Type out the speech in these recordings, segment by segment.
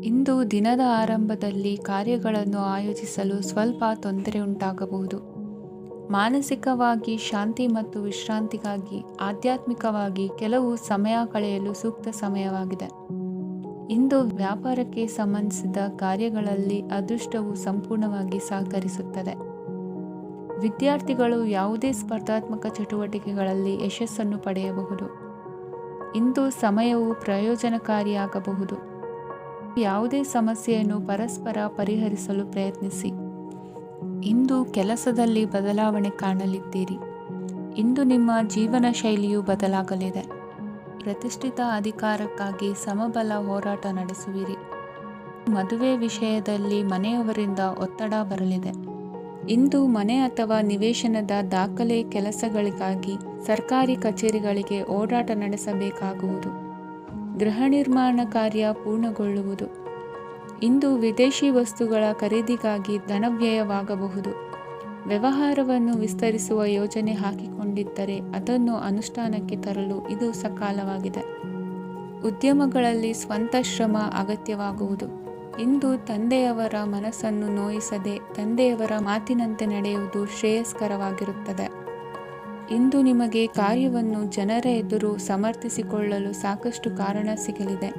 ಇಂದು ದಿನದ ಆರಂಭದಲ್ಲಿ ಕಾರ್ಯಗಳನ್ನು ಆಯೋಜಿಸಲು ಸ್ವಲ್ಪ ತೊಂದರೆ ಉಂಟಾಗಬಹುದು. ಮಾನಸಿಕವಾಗಿ ಶಾಂತಿ ಮತ್ತು ವಿಶ್ರಾಂತಿಗಾಗಿ ಆಧ್ಯಾತ್ಮಿಕವಾಗಿ ಕೆಲವು ಸಮಯ ಕಳೆಯಲು ಸೂಕ್ತ ಸಮಯವಾಗಿದೆ. ಇಂದು ವ್ಯಾಪಾರಕ್ಕೆ ಸಂಬಂಧಿಸಿದ ಕಾರ್ಯಗಳಲ್ಲಿ ಅದೃಷ್ಟವು ಸಂಪೂರ್ಣವಾಗಿ ಸಹಕರಿಸುತ್ತದೆ. ವಿದ್ಯಾರ್ಥಿಗಳು ಯಾವುದೇ ಸ್ಪರ್ಧಾತ್ಮಕ ಚಟುವಟಿಕೆಗಳಲ್ಲಿ ಯಶಸ್ಸನ್ನು ಪಡೆಯಬಹುದು. ಇಂದು ಸಮಯವು ಪ್ರಯೋಜನಕಾರಿಯಾಗಬಹುದು. ಯಾವುದೇ ಸಮಸ್ಯೆಯನ್ನು ಪರಸ್ಪರ ಪರಿಹರಿಸಲು ಪ್ರಯತ್ನಿಸಿ. ಇಂದು ಕೆಲಸದಲ್ಲಿ ಬದಲಾವಣೆ ಕಾಣಲಿದ್ದೀರಿ. ಇಂದು ನಿಮ್ಮ ಜೀವನ ಶೈಲಿಯು ಬದಲಾಗಲಿದೆ. ಪ್ರತಿಷ್ಠಿತ ಅಧಿಕಾರಕ್ಕಾಗಿ ಸಮಬಲ ಹೋರಾಟ ನಡೆಸುವಿರಿ. ಮದುವೆ ವಿಷಯದಲ್ಲಿ ಮನೆಯವರಿಂದ ಒತ್ತಡ ಬರಲಿದೆ. ಇಂದು ಮನೆ ಅಥವಾ ನಿವೇಶನದ ದಾಖಲೆ ಕೆಲಸಗಳಿಗಾಗಿ ಸರ್ಕಾರಿ ಕಚೇರಿಗಳಿಗೆ ಓಡಾಟ ನಡೆಸಬೇಕಾಗುವುದು. ಗೃಹ ನಿರ್ಮಾಣ ಕಾರ್ಯ ಪೂರ್ಣಗೊಳ್ಳುವುದು. ಇಂದು ವಿದೇಶಿ ವಸ್ತುಗಳ ಖರೀದಿಗಾಗಿ ಧನವ್ಯಯವಾಗಬಹುದು. ವ್ಯವಹಾರವನ್ನು ವಿಸ್ತರಿಸುವ ಯೋಜನೆ ಹಾಕಿಕೊಂಡಿದ್ದರೆ ಅದನ್ನು ಅನುಷ್ಠಾನಕ್ಕೆ ತರಲು ಇದು ಸಕಾಲವಾಗಿದೆ. ಉದ್ಯಮಗಳಲ್ಲಿ ಸ್ವಂತ ಶ್ರಮ ಅಗತ್ಯವಾಗುವುದು. ಇಂದು ತಂದೆಯವರ ಮನಸ್ಸನ್ನು ನೋಯಿಸದೆ ತಂದೆಯವರ ಮಾತಿನಂತೆ ನಡೆಯುವುದು ಶ್ರೇಯಸ್ಕರವಾಗಿರುತ್ತದೆ. ಇಂದು ನಿಮಗೆ ಕಾರ್ಯವನ್ನು ಜನರ ಎದುರು ಸಮರ್ಥಿಸಿಕೊಳ್ಳಲು ಸಾಕಷ್ಟು ಕಾರಣ ಸಿಗಲಿದೆ.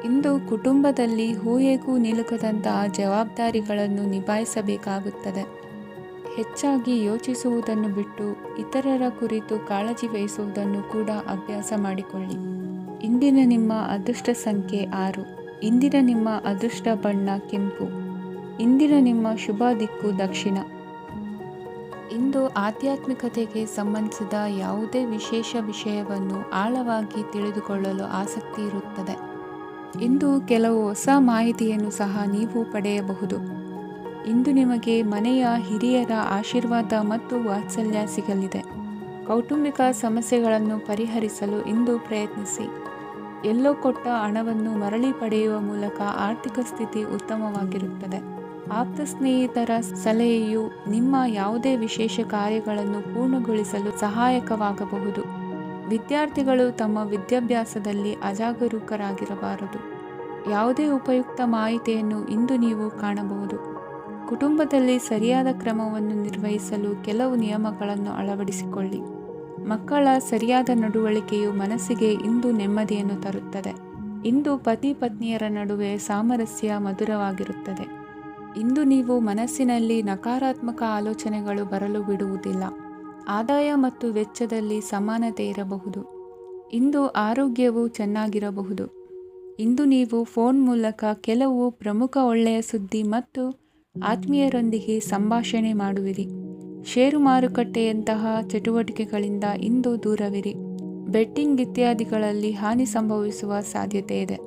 ಇಂದು ಕುಟುಂಬದಲ್ಲಿ ಊಹೆಗೂ ನಿಲುಕದಂತಹ ಜವಾಬ್ದಾರಿಗಳನ್ನು ನಿಭಾಯಿಸಬೇಕಾಗುತ್ತದೆ. ಹೆಚ್ಚಾಗಿ ಯೋಚಿಸುವುದನ್ನು ಬಿಟ್ಟು ಇತರರ ಕುರಿತು ಕಾಳಜಿ ವಹಿಸುವುದನ್ನು ಕೂಡ ಅಭ್ಯಾಸ ಮಾಡಿಕೊಳ್ಳಿ. ಇಂದಿನ ನಿಮ್ಮ ಅದೃಷ್ಟ ಸಂಖ್ಯೆ 6. ಇಂದಿನ ನಿಮ್ಮ ಅದೃಷ್ಟ ಬಣ್ಣ ಕೆಂಪು. ಇಂದಿನ ನಿಮ್ಮ ಶುಭ ದಿಕ್ಕು ದಕ್ಷಿಣ. ಇಂದು ಆಧ್ಯಾತ್ಮಿಕತೆಗೆ ಸಂಬಂಧಿಸಿದ ಯಾವುದೇ ವಿಶೇಷ ವಿಷಯವನ್ನು ಆಳವಾಗಿ ತಿಳಿದುಕೊಳ್ಳಲು ಆಸಕ್ತಿ ಇರುತ್ತದೆ. ಇಂದು ಕೆಲವು ಹೊಸ ಮಾಹಿತಿಯನ್ನು ಸಹ ನೀವು ಪಡೆಯಬಹುದು. ಇಂದು ನಿಮಗೆ ಮನೆಯ ಹಿರಿಯರ ಆಶೀರ್ವಾದ ಮತ್ತು ವಾತ್ಸಲ್ಯ ಸಿಗಲಿದೆ. ಕೌಟುಂಬಿಕ ಸಮಸ್ಯೆಗಳನ್ನು ಪರಿಹರಿಸಲು ಇಂದು ಪ್ರಯತ್ನಿಸಿ. ಎಲ್ಲೋ ಕೊಟ್ಟ ಹಣವನ್ನು ಮರಳಿ ಪಡೆಯುವ ಮೂಲಕ ಆರ್ಥಿಕ ಸ್ಥಿತಿ ಉತ್ತಮವಾಗಿರುತ್ತದೆ. ಆಪ್ತ ಸ್ನೇಹಿತರ ಸಲಹೆಯು ನಿಮ್ಮ ಯಾವುದೇ ವಿಶೇಷ ಕಾರ್ಯಗಳನ್ನು ಪೂರ್ಣಗೊಳಿಸಲು ಸಹಾಯಕವಾಗಬಹುದು. ವಿದ್ಯಾರ್ಥಿಗಳು ತಮ್ಮ ವಿದ್ಯಾಭ್ಯಾಸದಲ್ಲಿ ಅಜಾಗರೂಕರಾಗಿರಬಾರದು. ಯಾವುದೇ ಉಪಯುಕ್ತ ಮಾಹಿತಿಯನ್ನು ಇಂದು ನೀವು ಕಾಣಬಹುದು. ಕುಟುಂಬದಲ್ಲಿ ಸರಿಯಾದ ಕ್ರಮವನ್ನು ನಿರ್ವಹಿಸಲು ಕೆಲವು ನಿಯಮಗಳನ್ನು ಅಳವಡಿಸಿಕೊಳ್ಳಿ. ಮಕ್ಕಳ ಸರಿಯಾದ ನಡವಳಿಕೆಯು ಮನಸ್ಸಿಗೆ ಇಂದು ನೆಮ್ಮದಿಯನ್ನು ತರುತ್ತದೆ. ಇಂದು ಪತಿ ಪತ್ನಿಯರ ನಡುವೆ ಸಾಮರಸ್ಯ ಮಧುರವಾಗಿರುತ್ತದೆ. ಇಂದು ನೀವು ಮನಸ್ಸಿನಲ್ಲಿ ನಕಾರಾತ್ಮಕ ಆಲೋಚನೆಗಳು ಬರಲು ಬಿಡುವುದಿಲ್ಲ. ಆದಾಯ ಮತ್ತು ವೆಚ್ಚದಲ್ಲಿ ಸಮಾನತೆ ಇರಬಹುದು. ಇಂದು ಆರೋಗ್ಯವು ಚೆನ್ನಾಗಿರಬಹುದು. ಇಂದು ನೀವು ಫೋನ್ ಮೂಲಕ ಕೆಲವು ಪ್ರಮುಖ ಒಳ್ಳೆಯ ಸುದ್ದಿ ಮತ್ತು ಆತ್ಮೀಯರೊಂದಿಗೆ ಸಂಭಾಷಣೆ ಮಾಡುವಿರಿ. ಷೇರು ಮಾರುಕಟ್ಟೆಯಂತಹ ಚಟುವಟಿಕೆಗಳಿಂದ ಇಂದು ದೂರವಿರಿ. ಬೆಟ್ಟಿಂಗ್ ಇತ್ಯಾದಿಗಳಲ್ಲಿ ಹಾನಿ ಸಂಭವಿಸುವ ಸಾಧ್ಯತೆ ಇದೆ.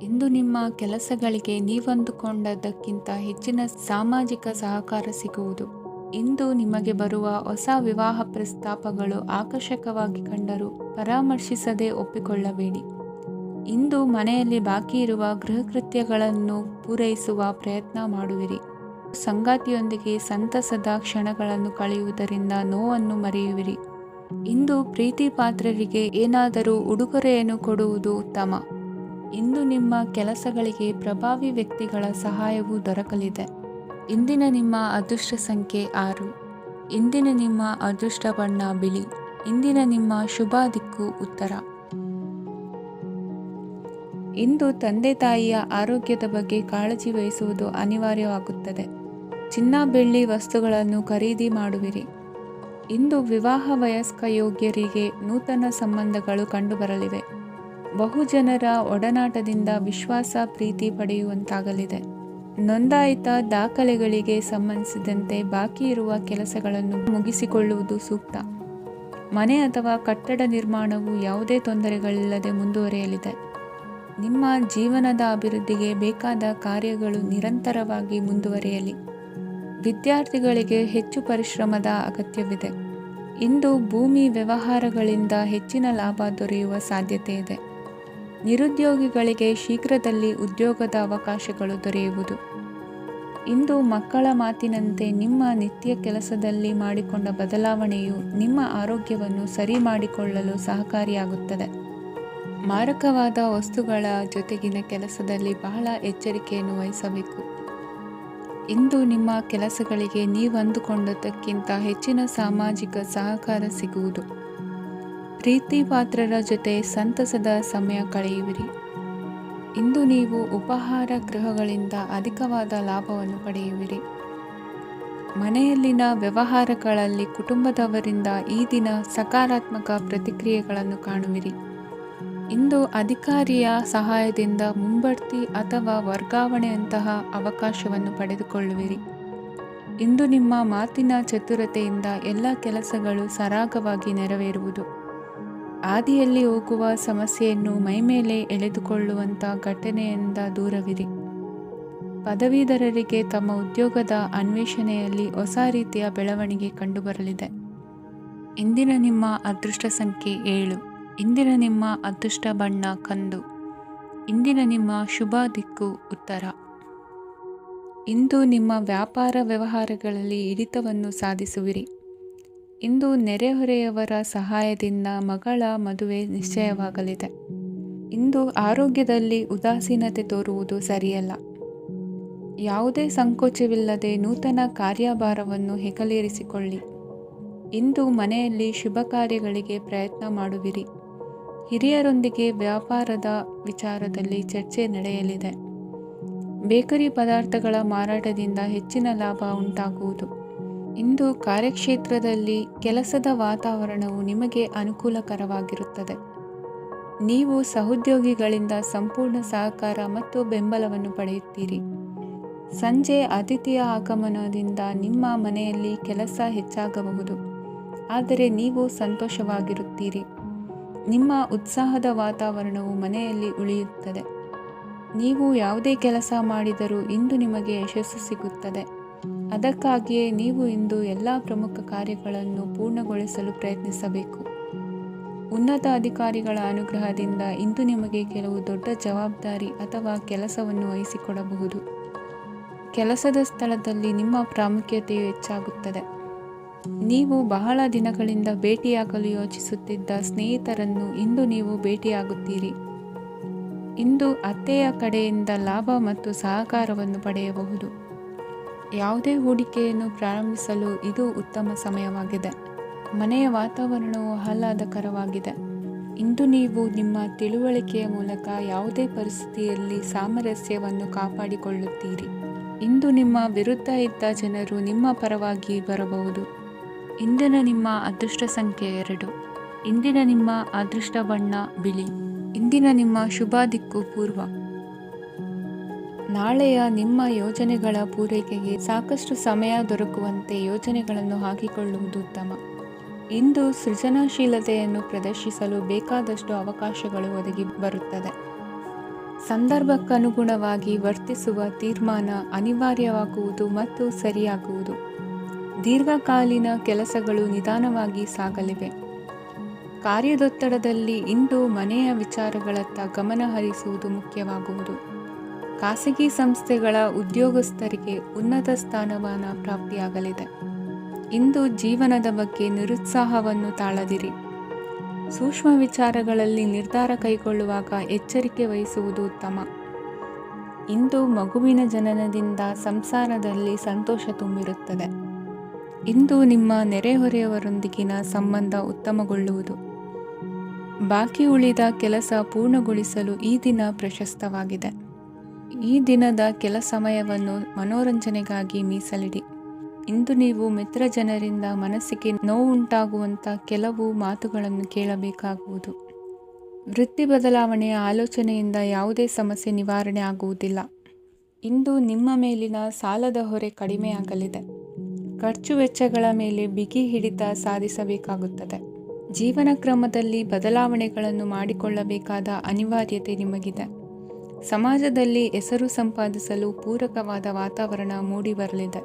ಇಂದು ನಿಮ್ಮ ಕೆಲಸಗಳಿಗೆ ನೀವಂದುಕೊಂಡದ್ದಕ್ಕಿಂತ ಹೆಚ್ಚಿನ ಸಾಮಾಜಿಕ ಸಹಕಾರ ಸಿಗುವುದು. ಇಂದು ನಿಮಗೆ ಬರುವ ಹೊಸ ವಿವಾಹ ಪ್ರಸ್ತಾಪಗಳು ಆಕರ್ಷಕವಾಗಿ ಕಂಡರೂ ಪರಾಮರ್ಶಿಸದೆ ಒಪ್ಪಿಕೊಳ್ಳಬೇಡಿ. ಇಂದು ಮನೆಯಲ್ಲಿ ಬಾಕಿ ಇರುವ ಗೃಹಕೃತ್ಯಗಳನ್ನು ಪೂರೈಸುವ ಪ್ರಯತ್ನ ಮಾಡುವಿರಿ. ಸಂಗಾತಿಯೊಂದಿಗೆ ಸಂತಸದ ಕ್ಷಣಗಳನ್ನು ಕಳೆಯುವುದರಿಂದ ನೋವನ್ನು ಮರೆಯುವಿರಿ. ಇಂದು ಪ್ರೀತಿ ಪಾತ್ರರಿಗೆ ಏನಾದರೂ ಉಡುಗೊರೆಯನ್ನು ಕೊಡುವುದು ಉತ್ತಮ. ಇಂದು ನಿಮ್ಮ ಕೆಲಸಗಳಿಗೆ ಪ್ರಭಾವಿ ವ್ಯಕ್ತಿಗಳ ಸಹಾಯವು ದೊರಕಲಿದೆ. ಇಂದಿನ ನಿಮ್ಮ ಅದೃಷ್ಟ ಸಂಖ್ಯೆ 6. ಇಂದಿನ ನಿಮ್ಮ ಅದೃಷ್ಟ ಬಣ್ಣ ಬಿಳಿ. ಇಂದಿನ ನಿಮ್ಮ ಶುಭ ದಿಕ್ಕು ಉತ್ತರ. ಇಂದು ತಂದೆ ತಾಯಿಯ ಆರೋಗ್ಯದ ಬಗ್ಗೆ ಕಾಳಜಿ ವಹಿಸುವುದು ಅನಿವಾರ್ಯವಾಗುತ್ತದೆ. ಚಿನ್ನ ಬೆಳ್ಳಿ ವಸ್ತುಗಳನ್ನು ಖರೀದಿ ಮಾಡುವಿರಿ. ಇಂದು ವಿವಾಹ ವಯಸ್ಕ ಯೋಗ್ಯರಿಗೆ ನೂತನ ಸಂಬಂಧಗಳು ಕಂಡುಬರಲಿವೆ. ಬಹುಜನರ ಒಡನಾಟದಿಂದ ವಿಶ್ವಾಸ ಪ್ರೀತಿ ಪಡೆಯುವಂತಾಗಲಿದೆ. ನೋಂದಾಯಿತ ದಾಖಲೆಗಳಿಗೆ ಸಂಬಂಧಿಸಿದಂತೆ ಬಾಕಿ ಇರುವ ಕೆಲಸಗಳನ್ನು ಮುಗಿಸಿಕೊಳ್ಳುವುದು ಸೂಕ್ತ. ಮನೆ ಅಥವಾ ಕಟ್ಟಡ ನಿರ್ಮಾಣವು ಯಾವುದೇ ತೊಂದರೆಗಳಿಲ್ಲದೆ ಮುಂದುವರಿಯಲಿದೆ. ನಿಮ್ಮ ಜೀವನದ ಅಭಿವೃದ್ಧಿಗೆ ಬೇಕಾದ ಕಾರ್ಯಗಳು ನಿರಂತರವಾಗಿ ಮುಂದುವರಿಯಲಿ. ವಿದ್ಯಾರ್ಥಿಗಳಿಗೆ ಹೆಚ್ಚು ಪರಿಶ್ರಮದ ಅಗತ್ಯವಿದೆ. ಇಂದು ಭೂಮಿ ವ್ಯವಹಾರಗಳಿಂದ ಹೆಚ್ಚಿನ ಲಾಭ ದೊರೆಯುವ ಸಾಧ್ಯತೆ ಇದೆ. ನಿರುದ್ಯೋಗಿಗಳಿಗೆ ಶೀಘ್ರದಲ್ಲಿ ಉದ್ಯೋಗದ ಅವಕಾಶಗಳು ದೊರೆಯುವುದು. ಇಂದು ಮಕ್ಕಳ ಮಾತಿನಂತೆ ನಿಮ್ಮ ನಿತ್ಯ ಕೆಲಸದಲ್ಲಿ ಮಾಡಿಕೊಂಡ ಬದಲಾವಣೆಯು ನಿಮ್ಮ ಆರೋಗ್ಯವನ್ನು ಸರಿ ಮಾಡಿಕೊಳ್ಳಲು ಸಹಕಾರಿಯಾಗುತ್ತದೆ. ಮಾರಕವಾದ ವಸ್ತುಗಳ ಜೊತೆಗಿನ ಕೆಲಸದಲ್ಲಿ ಬಹಳ ಎಚ್ಚರಿಕೆಯನ್ನು ವಹಿಸಬೇಕು. ಇಂದು ನಿಮ್ಮ ಕೆಲಸಗಳಿಗೆ ನೀವು ಅಂದುಕೊಂಡದ್ದಕ್ಕಿಂತ ಹೆಚ್ಚಿನ ಸಾಮಾಜಿಕ ಸಹಕಾರ ಸಿಗುವುದು. ಪ್ರೀತಿ ಪಾತ್ರರ ಜೊತೆ ಸಂತಸದ ಸಮಯ ಕಳೆಯುವಿರಿ. ಇಂದು ನೀವು ಉಪಹಾರ ಗೃಹಗಳಿಂದ ಅಧಿಕವಾದ ಲಾಭವನ್ನು ಪಡೆಯುವಿರಿ. ಮನೆಯಲ್ಲಿನ ವ್ಯವಹಾರಗಳಲ್ಲಿ ಕುಟುಂಬದವರಿಂದ ಈ ದಿನ ಸಕಾರಾತ್ಮಕ ಪ್ರತಿಕ್ರಿಯೆಗಳನ್ನು ಕಾಣುವಿರಿ. ಇಂದು ಅಧಿಕಾರಿಯ ಸಹಾಯದಿಂದ ಮುಂಬಡ್ತಿ ಅಥವಾ ವರ್ಗಾವಣೆಯಂತಹ ಅವಕಾಶವನ್ನು ಪಡೆದುಕೊಳ್ಳುವಿರಿ. ಇಂದು ನಿಮ್ಮ ಮಾತಿನ ಚತುರತೆಯಿಂದ ಎಲ್ಲ ಕೆಲಸಗಳು ಸರಾಗವಾಗಿ ನೆರವೇರುವುದು. ಹಾದಿಯಲ್ಲಿ ಹೋಗುವ ಸಮಸ್ಯೆಯನ್ನು ಮೈಮೇಲೆ ಎಳೆದುಕೊಳ್ಳುವಂಥ ಘಟನೆಯಿಂದ ದೂರವಿರಿ. ಪದವೀಧರರಿಗೆ ತಮ್ಮ ಉದ್ಯೋಗದ ಅನ್ವೇಷಣೆಯಲ್ಲಿ ಹೊಸ ರೀತಿಯ ಬೆಳವಣಿಗೆ ಕಂಡುಬರಲಿದೆ. ಇಂದಿನ ನಿಮ್ಮ ಅದೃಷ್ಟ ಸಂಖ್ಯೆ 7. ಇಂದಿನ ನಿಮ್ಮ ಅದೃಷ್ಟ ಬಣ್ಣ ಕಂದು. ಇಂದಿನ ನಿಮ್ಮ ಶುಭ ದಿಕ್ಕು ಉತ್ತರ. ಇಂದು ನಿಮ್ಮ ವ್ಯಾಪಾರ ವ್ಯವಹಾರಗಳಲ್ಲಿ ಹಿಡಿತವನ್ನು ಸಾಧಿಸುವಿರಿ. ಇಂದು ನೆರೆಹೊರೆಯವರ ಸಹಾಯದಿಂದ ಮಗಳ ಮದುವೆ ನಿಶ್ಚಯವಾಗಲಿದೆ. ಇಂದು ಆರೋಗ್ಯದಲ್ಲಿ ಉದಾಸೀನತೆ ತೋರುವುದು ಸರಿಯಲ್ಲ. ಯಾವುದೇ ಸಂಕೋಚವಿಲ್ಲದೆ ನೂತನ ಕಾರ್ಯಭಾರವನ್ನು ಹೆಗಲೇರಿಸಿಕೊಳ್ಳಿ. ಇಂದು ಮನೆಯಲ್ಲಿ ಶುಭ ಕಾರ್ಯಗಳಿಗೆ ಪ್ರಯತ್ನ ಮಾಡುವಿರಿ. ಹಿರಿಯರೊಂದಿಗೆ ವ್ಯಾಪಾರದ ವಿಚಾರದಲ್ಲಿ ಚರ್ಚೆ ನಡೆಯಲಿದೆ. ಬೇಕರಿ ಪದಾರ್ಥಗಳ ಮಾರಾಟದಿಂದ ಹೆಚ್ಚಿನ ಲಾಭ ಉಂಟಾಗುವುದು. ಇಂದು ಕಾರ್ಯಕ್ಷೇತ್ರದಲ್ಲಿ ಕೆಲಸದ ವಾತಾವರಣವು ನಿಮಗೆ ಅನುಕೂಲಕರವಾಗಿರುತ್ತದೆ. ನೀವು ಸಹೋದ್ಯೋಗಿಗಳಿಂದ ಸಂಪೂರ್ಣ ಸಹಕಾರ ಮತ್ತು ಬೆಂಬಲವನ್ನು ಪಡೆಯುತ್ತೀರಿ. ಸಂಜೆ ಅತಿಥಿಯ ಆಗಮನದಿಂದ ನಿಮ್ಮ ಮನೆಯಲ್ಲಿ ಕೆಲಸ ಹೆಚ್ಚಾಗಬಹುದು, ಆದರೆ ನೀವು ಸಂತೋಷವಾಗಿರುತ್ತೀರಿ. ನಿಮ್ಮ ಉತ್ಸಾಹದ ವಾತಾವರಣವು ಮನೆಯಲ್ಲಿ ಉಳಿಯುತ್ತದೆ. ನೀವು ಯಾವುದೇ ಕೆಲಸ ಮಾಡಿದರೂ ಇಂದು ನಿಮಗೆ ಯಶಸ್ಸು ಸಿಗುತ್ತದೆ. ಅದಕ್ಕಾಗಿಯೇ ನೀವು ಇಂದು ಎಲ್ಲ ಪ್ರಮುಖ ಕಾರ್ಯಗಳನ್ನು ಪೂರ್ಣಗೊಳಿಸಲು ಪ್ರಯತ್ನಿಸಬೇಕು. ಉನ್ನತ ಅಧಿಕಾರಿಗಳ ಅನುಗ್ರಹದಿಂದ ಇಂದು ನಿಮಗೆ ಕೆಲವು ದೊಡ್ಡ ಜವಾಬ್ದಾರಿ ಅಥವಾ ಕೆಲಸವನ್ನು ವಹಿಸಿಕೊಡಬಹುದು. ಕೆಲಸದ ಸ್ಥಳದಲ್ಲಿ ನಿಮ್ಮ ಪ್ರಾಮುಖ್ಯತೆಯು ಹೆಚ್ಚಾಗುತ್ತದೆ. ನೀವು ಬಹಳ ದಿನಗಳಿಂದ ಭೇಟಿಯಾಗಲು ಯೋಚಿಸುತ್ತಿದ್ದ ಸ್ನೇಹಿತರನ್ನು ಇಂದು ನೀವು ಭೇಟಿಯಾಗುತ್ತೀರಿ. ಇಂದು ಅತ್ತೆಯ ಕಡೆಯಿಂದ ಲಾಭ ಮತ್ತು ಸಹಕಾರವನ್ನು ಪಡೆಯಬಹುದು. ಯಾವುದೇ ಹೂಡಿಕೆಯನ್ನು ಪ್ರಾರಂಭಿಸಲು ಇದು ಉತ್ತಮ ಸಮಯವಾಗಿದೆ. ಮನೆಯ ವಾತಾವರಣವು ಆಹ್ಲಾದಕರವಾಗಿದೆ. ಇಂದು ನೀವು ನಿಮ್ಮ ತಿಳುವಳಿಕೆಯ ಮೂಲಕ ಯಾವುದೇ ಪರಿಸ್ಥಿತಿಯಲ್ಲಿ ಸಾಮರಸ್ಯವನ್ನು ಕಾಪಾಡಿಕೊಳ್ಳುತ್ತೀರಿ. ಇಂದು ನಿಮ್ಮ ವಿರುದ್ಧ ಇದ್ದ ಜನರು ನಿಮ್ಮ ಪರವಾಗಿ ಬರಬಹುದು. ಇಂದಿನ ನಿಮ್ಮ ಅದೃಷ್ಟ ಸಂಖ್ಯೆ 2. ಇಂದಿನ ನಿಮ್ಮ ಅದೃಷ್ಟ ಬಣ್ಣ ಬಿಳಿ. ಇಂದಿನ ನಿಮ್ಮ ಶುಭ ದಿಕ್ಕು ಪೂರ್ವ. ನಾಳೆಯ ನಿಮ್ಮ ಯೋಜನೆಗಳ ಪೂರೈಕೆಗೆ ಸಾಕಷ್ಟು ಸಮಯ ದೊರಕುವಂತೆ ಯೋಜನೆಗಳನ್ನು ಹಾಕಿಕೊಳ್ಳುವುದು ಉತ್ತಮ. ಇಂದು ಸೃಜನಶೀಲತೆಯನ್ನು ಪ್ರದರ್ಶಿಸಲು ಬೇಕಾದಷ್ಟು ಅವಕಾಶಗಳು ಒದಗಿ ಬರುತ್ತದೆ. ಸಂದರ್ಭಕ್ಕನುಗುಣವಾಗಿ ವರ್ತಿಸುವ ತೀರ್ಮಾನ ಅನಿವಾರ್ಯವಾಗುವುದು ಮತ್ತು ಸರಿಯಾಗುವುದು. ದೀರ್ಘಕಾಲೀನ ಕೆಲಸಗಳು ನಿಧಾನವಾಗಿ ಸಾಗಲಿವೆ. ಕಾರ್ಯದೊತ್ತಡದಲ್ಲಿ ಇಂದು ಮನೆಯ ವಿಚಾರಗಳತ್ತ ಗಮನ ಹರಿಸುವುದು ಮುಖ್ಯವಾಗುವುದು. ಖಾಸಗಿ ಸಂಸ್ಥೆಗಳ ಉದ್ಯೋಗಸ್ಥರಿಗೆ ಉನ್ನತ ಸ್ಥಾನಮಾನ ಪ್ರಾಪ್ತಿಯಾಗಲಿದೆ. ಇಂದು ಜೀವನದ ಬಗ್ಗೆ ನಿರುತ್ಸಾಹವನ್ನು ತಾಳದಿರಿ. ಸೂಕ್ಷ್ಮ ವಿಚಾರಗಳಲ್ಲಿ ನಿರ್ಧಾರ ಕೈಗೊಳ್ಳುವಾಗ ಎಚ್ಚರಿಕೆ ವಹಿಸುವುದು ಉತ್ತಮ. ಇಂದು ಮಗುವಿನ ಜನನದಿಂದ ಸಂಸಾರದಲ್ಲಿ ಸಂತೋಷ ತುಂಬಿರುತ್ತದೆ. ಇಂದು ನಿಮ್ಮ ನೆರೆಹೊರೆಯವರೊಂದಿಗಿನ ಸಂಬಂಧ ಉತ್ತಮಗೊಳ್ಳುವುದು. ಬಾಕಿ ಉಳಿದ ಕೆಲಸ ಪೂರ್ಣಗೊಳಿಸಲು ಈ ದಿನ ಪ್ರಶಸ್ತವಾಗಿದೆ. ಈ ದಿನದ ಕೆಲ ಸಮಯವನ್ನು ಮನೋರಂಜನೆಗಾಗಿ ಮೀಸಲಿಡಿ. ಇಂದು ನೀವು ಮಿತ್ರ ಜನರಿಂದ ಮನಸ್ಸಿಗೆ ನೋವುಂಟಾಗುವಂಥ ಕೆಲವು ಮಾತುಗಳನ್ನು ಕೇಳಬೇಕಾಗುವುದು. ವೃತ್ತಿ ಬದಲಾವಣೆಯ ಆಲೋಚನೆಯಿಂದ ಯಾವುದೇ ಸಮಸ್ಯೆ ನಿವಾರಣೆ ಆಗುವುದಿಲ್ಲ. ಇಂದು ನಿಮ್ಮ ಮೇಲಿನ ಸಾಲದ ಹೊರೆ ಕಡಿಮೆಯಾಗಲಿದೆ. ಖರ್ಚು ವೆಚ್ಚಗಳ ಮೇಲೆ ಬಿಗಿ ಹಿಡಿತ ಸಾಧಿಸಬೇಕಾಗುತ್ತದೆ. ಜೀವನ ಕ್ರಮದಲ್ಲಿ ಬದಲಾವಣೆಗಳನ್ನು ಮಾಡಿಕೊಳ್ಳಬೇಕಾದ ಅನಿವಾರ್ಯತೆ ನಿಮಗಿದೆ. ಸಮಾಜದಲ್ಲಿ ಹೆಸರು ಸಂಪಾದಿಸಲು ಪೂರಕವಾದ ವಾತಾವರಣ ಮೂಡಿಬರಲಿದೆ.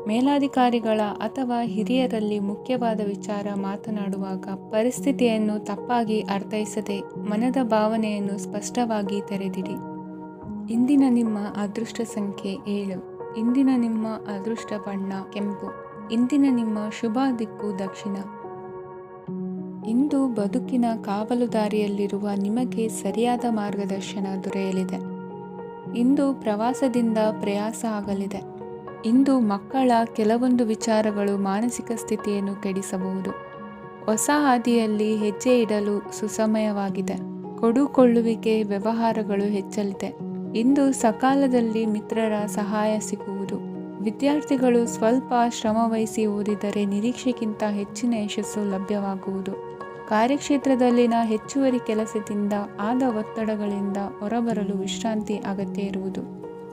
ಮೇಲಾಧಿಕಾರಿಗಳ ಅಥವಾ ಹಿರಿಯರಲ್ಲಿ ಮುಖ್ಯವಾದ ವಿಚಾರ ಮಾತನಾಡುವಾಗ ಪರಿಸ್ಥಿತಿಯನ್ನು ತಪ್ಪಾಗಿ ಅರ್ಥೈಸದೆ ಮನದ ಭಾವನೆಯನ್ನು ಸ್ಪಷ್ಟವಾಗಿ ತೆರೆದಿಡಿ. ಇಂದಿನ ನಿಮ್ಮ ಅದೃಷ್ಟ ಸಂಖ್ಯೆ 7. ಇಂದಿನ ನಿಮ್ಮ ಅದೃಷ್ಟ ಬಣ್ಣ ಕೆಂಪು. ಇಂದಿನ ನಿಮ್ಮ ಶುಭ ದಿಕ್ಕು ದಕ್ಷಿಣ. ಇಂದು ಬದುಕಿನ ಕಾವಲುದಾರಿಯಲ್ಲಿರುವ ನಿಮಗೆ ಸರಿಯಾದ ಮಾರ್ಗದರ್ಶನ ದೊರೆಯಲಿದೆ. ಇಂದು ಪ್ರವಾಸದಿಂದ ಪ್ರಯಾಸ ಆಗಲಿದೆ. ಇಂದು ಮಕ್ಕಳ ಕೆಲವೊಂದು ವಿಚಾರಗಳು ಮಾನಸಿಕ ಸ್ಥಿತಿಯನ್ನು ಕೆಡಿಸಬಹುದು. ಹೊಸ ಹಾದಿಯಲ್ಲಿ ಹೆಜ್ಜೆ ಇಡಲು ಸುಸಮಯವಾಗಿದೆ. ಕೊಡುಕೊಳ್ಳುವಿಕೆ ವ್ಯವಹಾರಗಳು ಹೆಚ್ಚಲಿದೆ. ಇಂದು ಸಕಾಲದಲ್ಲಿ ಮಿತ್ರರ ಸಹಾಯ ಸಿಗುವುದು. ವಿದ್ಯಾರ್ಥಿಗಳು ಸ್ವಲ್ಪ ಶ್ರಮವಹಿಸಿ ಓದಿದರೆ ನಿರೀಕ್ಷೆಗಿಂತ ಹೆಚ್ಚಿನ ಯಶಸ್ಸು ಲಭ್ಯವಾಗುವುದು. ಕಾರ್ಯಕ್ಷೇತ್ರದಲ್ಲಿನ ಹೆಚ್ಚುವರಿ ಕೆಲಸದಿಂದ ಆದ ಒತ್ತಡಗಳಿಂದ ಹೊರಬರಲು ವಿಶ್ರಾಂತಿ ಅಗತ್ಯ ಇರುವುದು.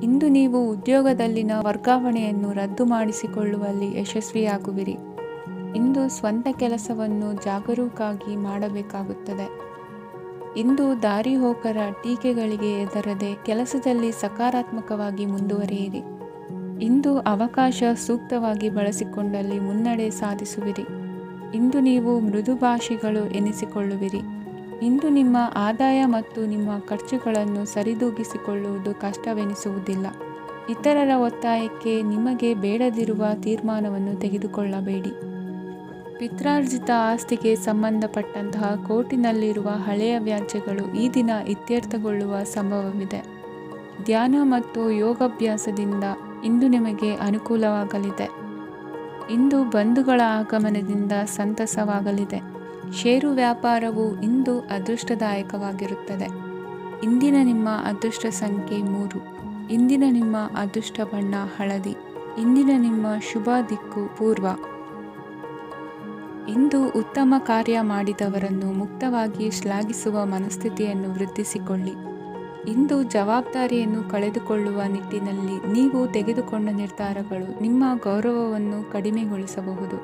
ಇಂದು ನೀವು ಉದ್ಯೋಗದಲ್ಲಿನ ವರ್ಗಾವಣೆಯನ್ನು ರದ್ದು ಮಾಡಿಸಿಕೊಳ್ಳುವಲ್ಲಿ ಯಶಸ್ವಿಯಾಗುವಿರಿ. ಇಂದು ಸ್ವಂತ ಕೆಲಸವನ್ನು ಜಾಗರೂಕವಾಗಿ ಮಾಡಬೇಕಾಗುತ್ತದೆ. ಇಂದು ದಾರಿಹೋಕರ ಟೀಕೆಗಳಿಗೆ ಹೆದರದೆ ಕೆಲಸದಲ್ಲಿ ಸಕಾರಾತ್ಮಕವಾಗಿ ಮುಂದುವರಿಯಿರಿ. ಇಂದು ಅವಕಾಶ ಸೂಕ್ತವಾಗಿ ಬಳಸಿಕೊಂಡಲ್ಲಿ ಮುನ್ನಡೆ ಸಾಧಿಸುವಿರಿ. ಇಂದು ನೀವು ಮೃದುಭಾಷಿಗಳು ಎನಿಸಿಕೊಳ್ಳುವಿರಿ. ಇಂದು ನಿಮ್ಮ ಆದಾಯ ಮತ್ತು ನಿಮ್ಮ ಖರ್ಚುಗಳನ್ನು ಸರಿದೂಗಿಸಿಕೊಳ್ಳುವುದು ಕಷ್ಟವೆನಿಸುವುದಿಲ್ಲ. ಇತರರ ಒತ್ತಾಯಕ್ಕೆ ನಿಮಗೆ ಬೇಡದಿರುವ ತೀರ್ಮಾನವನ್ನು ತೆಗೆದುಕೊಳ್ಳಬೇಡಿ. ಪಿತ್ರಾರ್ಜಿತ ಆಸ್ತಿಗೆ ಸಂಬಂಧಪಟ್ಟಂತಹ ಕೋರ್ಟಿನಲ್ಲಿರುವ ಹಳೆಯ ವ್ಯಾಜ್ಯಗಳು ಈ ದಿನ ಇತ್ಯರ್ಥಗೊಳ್ಳುವ ಸಂಭವವಿದೆ. ಧ್ಯಾನ ಮತ್ತು ಯೋಗಾಭ್ಯಾಸದಿಂದ ಇಂದು ನಿಮಗೆ ಅನುಕೂಲವಾಗಲಿದೆ. ಇಂದು ಬಂಧುಗಳ ಆಗಮನದಿಂದ ಸಂತಸವಾಗಲಿದೆ. ಷೇರು ವ್ಯಾಪಾರವು ಇಂದು ಅದೃಷ್ಟದಾಯಕವಾಗಿರುತ್ತದೆ. ಇಂದಿನ ನಿಮ್ಮ ಅದೃಷ್ಟ ಸಂಖ್ಯೆ 3. ಇಂದಿನ ನಿಮ್ಮ ಅದೃಷ್ಟ ಬಣ್ಣ ಹಳದಿ. ಇಂದಿನ ನಿಮ್ಮ ಶುಭ ದಿಕ್ಕು ಪೂರ್ವ. ಇಂದು ಉತ್ತಮ ಕಾರ್ಯ ಮಾಡಿದವರನ್ನು ಮುಕ್ತವಾಗಿ ಶ್ಲಾಘಿಸುವ ಮನಸ್ಥಿತಿಯನ್ನು ವೃದ್ಧಿಸಿಕೊಳ್ಳಿ. ಇಂದು ಜವಾಬ್ದಾರಿಯನ್ನು ಕಳೆದುಕೊಳ್ಳುವ ನಿಟ್ಟಿನಲ್ಲಿ ನೀವು ತೆಗೆದುಕೊಂಡ ನಿರ್ಧಾರಗಳು ನಿಮ್ಮ ಗೌರವವನ್ನು ಕಡಿಮೆಗೊಳಿಸಬಹುದು.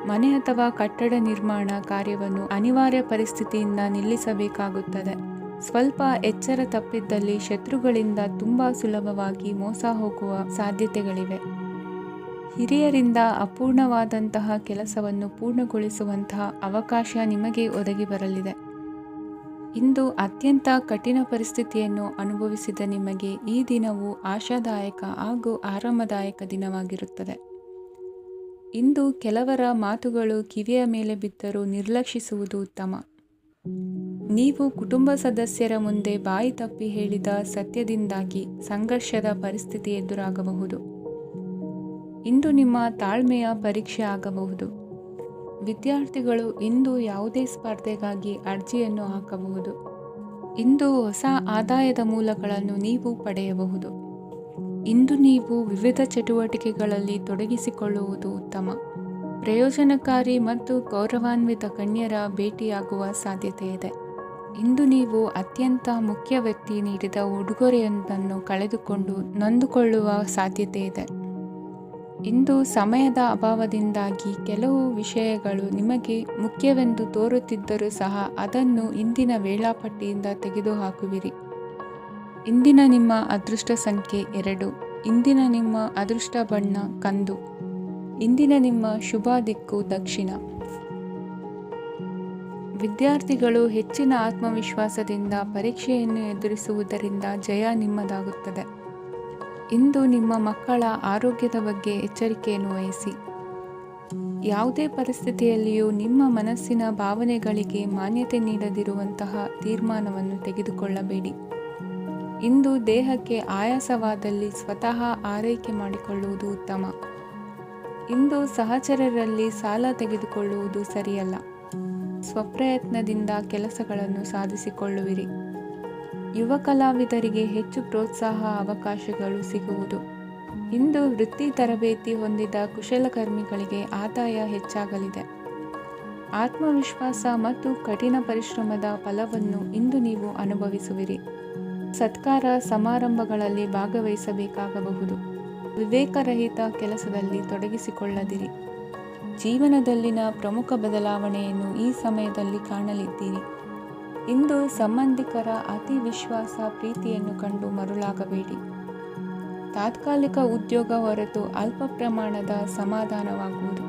ಮನೆ ಅಥವಾ ಕಟ್ಟಡ ನಿರ್ಮಾಣ ಕಾರ್ಯವನ್ನು ಅನಿವಾರ್ಯ ಪರಿಸ್ಥಿತಿಯಿಂದ ನಿಲ್ಲಿಸಬೇಕಾಗುತ್ತದೆ. ಸ್ವಲ್ಪ ಎಚ್ಚರ ತಪ್ಪಿದ್ದಲ್ಲಿ ಶತ್ರುಗಳಿಂದ ತುಂಬ ಸುಲಭವಾಗಿ ಮೋಸ ಹೋಗುವ ಸಾಧ್ಯತೆಗಳಿವೆ. ಹಿರಿಯರಿಂದ ಅಪೂರ್ಣವಾದಂತಹ ಕೆಲಸವನ್ನು ಪೂರ್ಣಗೊಳಿಸುವಂತಹ ಅವಕಾಶ ನಿಮಗೆ ಒದಗಿ ಬರಲಿದೆ. ಇಂದು ಅತ್ಯಂತ ಕಠಿಣ ಪರಿಸ್ಥಿತಿಯನ್ನು ಅನುಭವಿಸಿದ ನಿಮಗೆ ಈ ದಿನವು ಆಶಾದಾಯಕ ಹಾಗೂ ಆರಾಮದಾಯಕ ದಿನವಾಗಿರುತ್ತದೆ. ಇಂದು ಕೆಲವರ ಮಾತುಗಳು ಕಿವಿಯ ಮೇಲೆ ಬಿದ್ದರೂ ನಿರ್ಲಕ್ಷಿಸುವುದು ಉತ್ತಮ. ನೀವು ಕುಟುಂಬ ಸದಸ್ಯರ ಮುಂದೆ ಬಾಯಿ ತಪ್ಪಿ ಹೇಳಿದ ಸತ್ಯದಿಂದಾಗಿ ಸಂಘರ್ಷದ ಪರಿಸ್ಥಿತಿ ಎದುರಾಗಬಹುದು. ಇಂದು ನಿಮ್ಮ ತಾಳ್ಮೆಯ ಪರೀಕ್ಷೆ ಆಗಬಹುದು. ವಿದ್ಯಾರ್ಥಿಗಳು ಇಂದು ಯಾವುದೇ ಸ್ಪರ್ಧೆಗಾಗಿ ಅರ್ಜಿಯನ್ನು ಹಾಕಬಹುದು. ಇಂದು ಹೊಸ ಆದಾಯದ ಮೂಲಗಳನ್ನು ನೀವು ಪಡೆಯಬಹುದು. ಇಂದು ನೀವು ವಿವಿಧ ಚಟುವಟಿಕೆಗಳಲ್ಲಿ ತೊಡಗಿಸಿಕೊಳ್ಳುವುದು ಉತ್ತಮ. ಪ್ರಯೋಜನಕಾರಿ ಮತ್ತು ಗೌರವಾನ್ವಿತ ಗಣ್ಯರ ಭೇಟಿಯಾಗುವ ಸಾಧ್ಯತೆ ಇದೆ. ಇಂದು ನೀವು ಅತ್ಯಂತ ಮುಖ್ಯ ವ್ಯಕ್ತಿ ನೀಡಿದ ಉಡುಗೊರೆಯೊಂದನ್ನು ಕಳೆದುಕೊಂಡು ನೊಂದುಕೊಳ್ಳುವ ಸಾಧ್ಯತೆ ಇದೆ. ಇಂದು ಸಮಯದ ಅಭಾವದಿಂದಾಗಿ ಕೆಲವು ವಿಷಯಗಳು ನಿಮಗೆ ಮುಖ್ಯವೆಂದು ತೋರುತ್ತಿದ್ದರೂ ಸಹ ಅದನ್ನು ಇಂದಿನ ವೇಳಾಪಟ್ಟಿಯಿಂದ ತೆಗೆದುಹಾಕುವಿರಿ. ಇಂದಿನ ನಿಮ್ಮ ಅದೃಷ್ಟ ಸಂಖ್ಯೆ 2. ಇಂದಿನ ನಿಮ್ಮ ಅದೃಷ್ಟ ಬಣ್ಣ ಕಂದು. ಇಂದಿನ ನಿಮ್ಮ ಶುಭ ದಿಕ್ಕು ದಕ್ಷಿಣ. ವಿದ್ಯಾರ್ಥಿಗಳು ಹೆಚ್ಚಿನ ಆತ್ಮವಿಶ್ವಾಸದಿಂದ ಪರೀಕ್ಷೆಯನ್ನು ಎದುರಿಸುವುದರಿಂದ ಜಯ ನಿಮ್ಮದಾಗುತ್ತದೆ. ಇಂದು ನಿಮ್ಮ ಮಕ್ಕಳ ಆರೋಗ್ಯದ ಬಗ್ಗೆ ಎಚ್ಚರಿಕೆಯನ್ನು ವಹಿಸಿ. ಯಾವುದೇ ಪರಿಸ್ಥಿತಿಯಲ್ಲಿಯೂ ನಿಮ್ಮ ಮನಸ್ಸಿನ ಭಾವನೆಗಳಿಗೆ ಮಾನ್ಯತೆ ನೀಡದಿರುವಂತಹ ತೀರ್ಮಾನವನ್ನು ತೆಗೆದುಕೊಳ್ಳಬೇಡಿ. ಇಂದು ದೇಹಕ್ಕೆ ಆಯಾಸವಾದಲ್ಲಿ ಸ್ವತಃ ಆರೈಕೆ ಮಾಡಿಕೊಳ್ಳುವುದು ಉತ್ತಮ. ಇಂದು ಸಹಚರರಲ್ಲಿ ಸಾಲ ತೆಗೆದುಕೊಳ್ಳುವುದು ಸರಿಯಲ್ಲ. ಸ್ವಪ್ರಯತ್ನದಿಂದ ಕೆಲಸಗಳನ್ನು ಸಾಧಿಸಿಕೊಳ್ಳುವಿರಿ. ಯುವ ಕಲಾವಿದರಿಗೆ ಹೆಚ್ಚು ಪ್ರೋತ್ಸಾಹ ಅವಕಾಶಗಳು ಸಿಗುವುದು. ಇಂದು ವೃತ್ತಿ ತರಬೇತಿ ಹೊಂದಿದ ಕುಶಲಕರ್ಮಿಗಳಿಗೆ ಆದಾಯ ಹೆಚ್ಚಾಗಲಿದೆ. ಆತ್ಮವಿಶ್ವಾಸ ಮತ್ತು ಕಠಿಣ ಪರಿಶ್ರಮದ ಫಲವನ್ನು ಇಂದು ನೀವು ಅನುಭವಿಸುವಿರಿ. ಸತ್ಕಾರ ಸಮಾರಂಭಗಳಲ್ಲಿ ಭಾಗವಹಿಸಬೇಕಾಗಬಹುದು. ವಿವೇಕರಹಿತ ಕೆಲಸದಲ್ಲಿ ತೊಡಗಿಸಿಕೊಳ್ಳದಿರಿ. ಜೀವನದಲ್ಲಿನ ಪ್ರಮುಖ ಬದಲಾವಣೆಯನ್ನು ಈ ಸಮಯದಲ್ಲಿ ಕಾಣಲಿದ್ದೀರಿ. ಇಂದು ಸಂಬಂಧಿಕರ ಅತಿ ವಿಶ್ವಾಸ ಪ್ರೀತಿಯನ್ನು ಕಂಡು ಮರುಳಾಗಬೇಡಿ. ತಾತ್ಕಾಲಿಕ ಉದ್ಯೋಗ ಹೊರತು ಅಲ್ಪ ಪ್ರಮಾಣದ ಸಮಾಧಾನವಾಗುವುದು.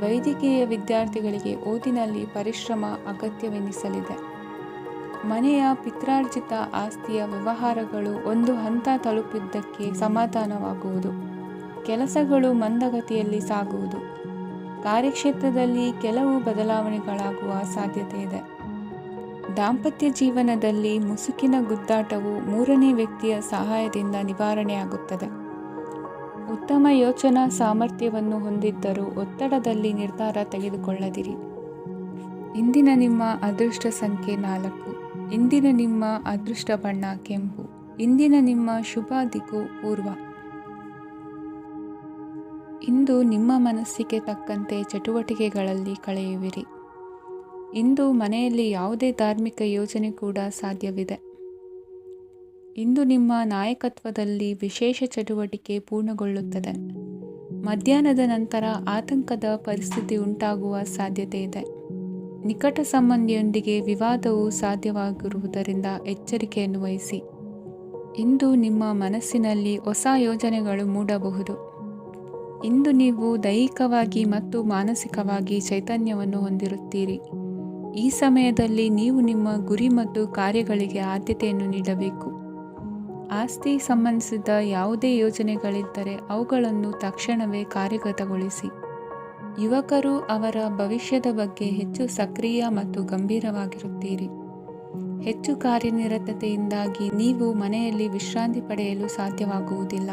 ವೈದ್ಯಕೀಯ ವಿದ್ಯಾರ್ಥಿಗಳಿಗೆ ಓದಿನಲ್ಲಿ ಪರಿಶ್ರಮ ಅಗತ್ಯವೆನಿಸಲಿದೆ. ಮನೆಯ ಪಿತ್ರಾರ್ಜಿತ ಆಸ್ತಿಯ ವ್ಯವಹಾರಗಳು ಒಂದು ಹಂತ ತಲುಪಿದ್ದಕ್ಕೆ ಸಮಾಧಾನವಾಗುವುದು. ಕೆಲಸಗಳು ಮಂದಗತಿಯಲ್ಲಿ ಸಾಗುವುದು. ಕಾರ್ಯಕ್ಷೇತ್ರದಲ್ಲಿ ಕೆಲವು ಬದಲಾವಣೆಗಳಾಗುವ ಸಾಧ್ಯತೆ ಇದೆ. ದಾಂಪತ್ಯ ಜೀವನದಲ್ಲಿ ಮುಸುಕಿನ ಗುದ್ದಾಟವು ಮೂರನೇ ವ್ಯಕ್ತಿಯ ಸಹಾಯದಿಂದ ನಿವಾರಣೆಯಾಗುತ್ತದೆ. ಉತ್ತಮ ಯೋಚನಾ ಸಾಮರ್ಥ್ಯವನ್ನು ಹೊಂದಿದ್ದರೂ ಒತ್ತಡದಲ್ಲಿ ನಿರ್ಧಾರ ತೆಗೆದುಕೊಳ್ಳದಿರಿ. ಇಂದಿನ ನಿಮ್ಮ ಅದೃಷ್ಟ ಸಂಖ್ಯೆ 4. ಇಂದಿನ ನಿಮ್ಮ ಅದೃಷ್ಟ ಬಣ್ಣ ಕೆಂಪು. ಇಂದಿನ ನಿಮ್ಮ ಶುಭ ದಿಕ್ಕು ಪೂರ್ವ. ಇಂದು ನಿಮ್ಮ ಮನಸ್ಸಿಗೆ ತಕ್ಕಂತೆ ಚಟುವಟಿಕೆಗಳಲ್ಲಿ ಕಳೆಯುವಿರಿ. ಇಂದು ಮನೆಯಲ್ಲಿ ಯಾವುದೇ ಧಾರ್ಮಿಕ ಯೋಜನೆ ಕೂಡ ಸಾಧ್ಯವಿದೆ. ಇಂದು ನಿಮ್ಮ ನಾಯಕತ್ವದಲ್ಲಿ ವಿಶೇಷ ಚಟುವಟಿಕೆ ಪೂರ್ಣಗೊಳ್ಳುತ್ತದೆ. ಮಧ್ಯಾಹ್ನದ ನಂತರ ಆತಂಕದ ಪರಿಸ್ಥಿತಿ ಉಂಟಾಗುವ ಸಾಧ್ಯತೆ ಇದೆ. ನಿಕಟ ಸಂಬಂಧಿಯೊಂದಿಗೆ ವಿವಾದವು ಸಾಧ್ಯವಾಗಿರುವುದರಿಂದ ಎಚ್ಚರಿಕೆಯನ್ನು ವಹಿಸಿ. ಇಂದು ನಿಮ್ಮ ಮನಸ್ಸಿನಲ್ಲಿ ಹೊಸ ಯೋಜನೆಗಳು ಮೂಡಬಹುದು. ಇಂದು ನೀವು ದೈಹಿಕವಾಗಿ ಮತ್ತು ಮಾನಸಿಕವಾಗಿ ಚೈತನ್ಯವನ್ನು ಹೊಂದಿರುತ್ತೀರಿ. ಈ ಸಮಯದಲ್ಲಿ ನೀವು ನಿಮ್ಮ ಗುರಿ ಮತ್ತು ಕಾರ್ಯಗಳಿಗೆ ಆದ್ಯತೆಯನ್ನು ನೀಡಬೇಕು. ಆಸ್ತಿ ಸಂಬಂಧಿಸಿದ ಯಾವುದೇ ಯೋಜನೆಗಳಿದ್ದರೆ ಅವುಗಳನ್ನು ತಕ್ಷಣವೇ ಕಾರ್ಯಗತಗೊಳಿಸಿ. ಯುವಕರು ಅವರ ಭವಿಷ್ಯದ ಬಗ್ಗೆ ಹೆಚ್ಚು ಸಕ್ರಿಯ ಮತ್ತು ಗಂಭೀರವಾಗಿರುತ್ತೀರಿ. ಹೆಚ್ಚು ಕಾರ್ಯನಿರತತೆಯಿಂದಾಗಿ ನೀವು ಮನೆಯಲ್ಲಿ ವಿಶ್ರಾಂತಿ ಪಡೆಯಲು ಸಾಧ್ಯವಾಗುವುದಿಲ್ಲ.